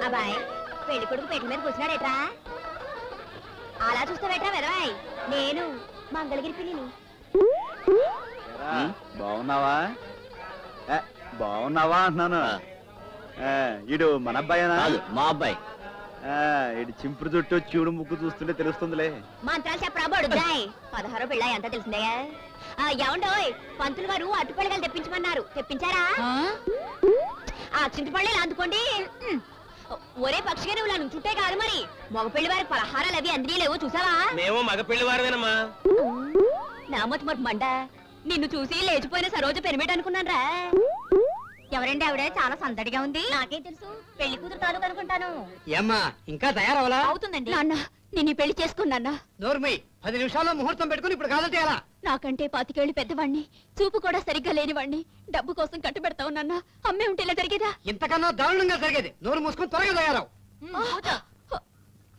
అబ్బాయి పెళ్లి కొడుకు పెళ్లి మీద కూర్చున్నాడేట్రా? అలా చూస్తావేట్రా వెదవాయ్? నేను మంగళగిరి పిల్లిని. బాగున్నావా? బాగున్నావా అంటున్నాను. ఇడు మన అబ్బాయేనా? మా అబ్బాయి. ఇడు చింపురు చుట్టూ చూడు ముక్కు చూస్తుంటే తెలుస్తుందిలే. మంత్రాలు చెప్పరా బడుద్దాయ్? 16 పిల్ల ఎంత తెలిసిందయ్యా? ఏమండోయ్, పంతులు గారు అట్టుపళ్ళగలు తెప్పించమన్నారు, తెప్పించారా? ఆ చింతపళ్ళే అందుకోండి. ఒరే పక్షిగా నువ్వు ఇలా నుంచుంటే కాదు మరి, మగ పెళ్లి వారికి పలహారాలు అవి అందినీ లేవో చూసావా? మేము మగ పెళ్లి వారమేనమ్మా. నామతి మొట్టు మండ, నిన్ను చూసి లేచిపోయిన సరోజ పెరిమిట్ అనుకున్నాను రా. ఎవరండి ఆవిడ? చాలా సందడిగా ఉంది. నాకేం తెలుసు, పెళ్లి కూతురు తాలూకు అనుకుంటాను. ఏమ్మా ఇంకా తయారవలా? అవుతుందండి. నాన్న నేను పెళ్లి చేసుకున్నా. నోర్మి 10 నిమిషాల్లో ముహూర్తం పెట్టుకుని ఇప్పుడు కాదంటే ఎలా? నాకంటే 25 ఏళ్ళు పెద్దవాణ్ణి, చూపు కూడా సరిగ్గా లేనివాణ్ణి, డబ్బు కోసం కట్టుబెడతావు నాన్న. అమ్మే ఉంటే ఇలా జరిగేదా? ఇంతకన్నా దారుణంగా జరిగేది. నోరు మూసుకుని త్వరగా తయారావు.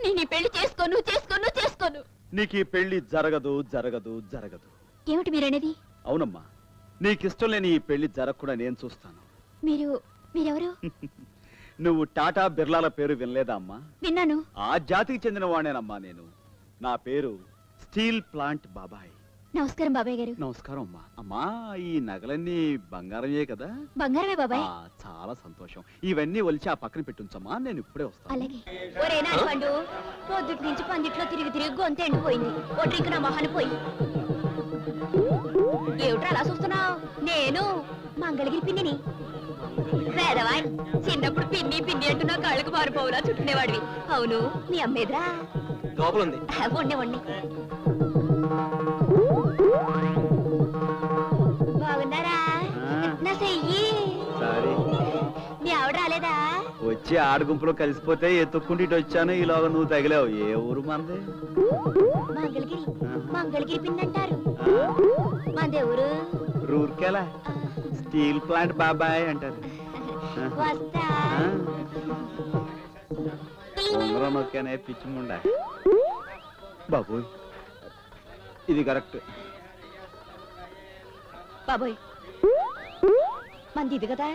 నేను పెళ్లి చేసుకోను. నీకు ఈ పెళ్లి జరగదు జరగదు జరగదు. ఏమిటి మీరనేది? అవునమ్మా, నీకిష్టం లేని ఈ పెళ్లి జరగకుండా నేను చూస్తాను. మీరెవరు? నువ్వు టాటా బిర్లాల పేరు వినలేదా అమ్మా? విన్నాను. ఆ జాతికి చెందిన వాడేనమ్మా నేను. నా పేరు స్టీల్ ప్లాంట్ బాబాయ్. నమస్కారం బాబాయ్ గారు. నమస్కారం అమ్మా. అమ్మా, ఈ నగలన్నీ బంగారమే కదా? బంగారమే బాబాయ్. చాలా సంతోషం. ఇవన్నీ ఒలిచి ఆ పక్కన పెట్టుంచమ్మా, నేను ఇప్పుడే వస్తాను. అలాగే. ఒరే నాలుగు పొద్దుటి నుంచి పందిట్లో తిరిగి గొంతు ఎండిపోయింది. ఓ డ్రింక్ నా మొహాన్ని పోయి. ఏమిట్రా అలా చూస్తున్నావు? నేను మంగళగిరి పిన్నిని. పేదవాయ్, చిన్నప్పుడు పిన్ని అంటూ నా కాళ్ళకు మారిపోవులా చుట్టునేవాడివి. అవును, మీ అమ్మేదిరా? లోపల ఉంది. వండి బాగున్నారా? నా చెయ్యి. మీ ఆవిడ రాలేదా? వచ్చి ఆడ గుంపులో కలిసిపోతే ఎత్తుక్కుంటే ఇటు వచ్చాను. ఈలోగా నువ్వు తగిలావు. ఏ ఊరు మంది? మంగళగిరి పిన్ అంటారు. మందే ఊరు? రూర్కెలా. స్టీల్ ప్లాంట్ బాబాయ్ అంటారు. వస్తా. ఉంగరం నొక్కానే పిచ్చిముండా. బాబోయ్, ఇది కరెక్ట్. బాబోయ్, మంది ఇది కదా?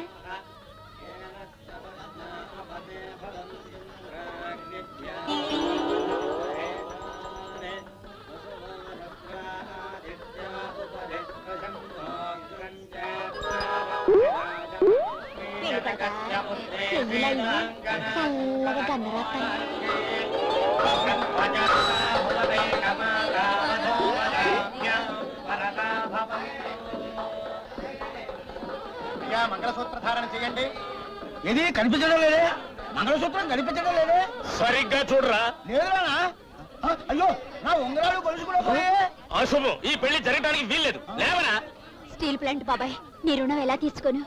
చల్లగా గన్నరాత్తాయి. మంగళసూత్ర ధారణ చేయండి. ఇది కనిపించడం లేదే? మంగళసూత్రం కనిపించడం లేదే? సరిగ్గా చూడరా. లేదురా. అయ్యో, నా ఉంగరాలు గొలుసు కూడా పోయాయి. అశుభం. ఈ పెళ్లి జరగడానికి వీల్లేదు. లేవనా? స్టీల్ ప్లాంట్ బాబాయ్, నీ రుణం ఎలా తీసుకోను?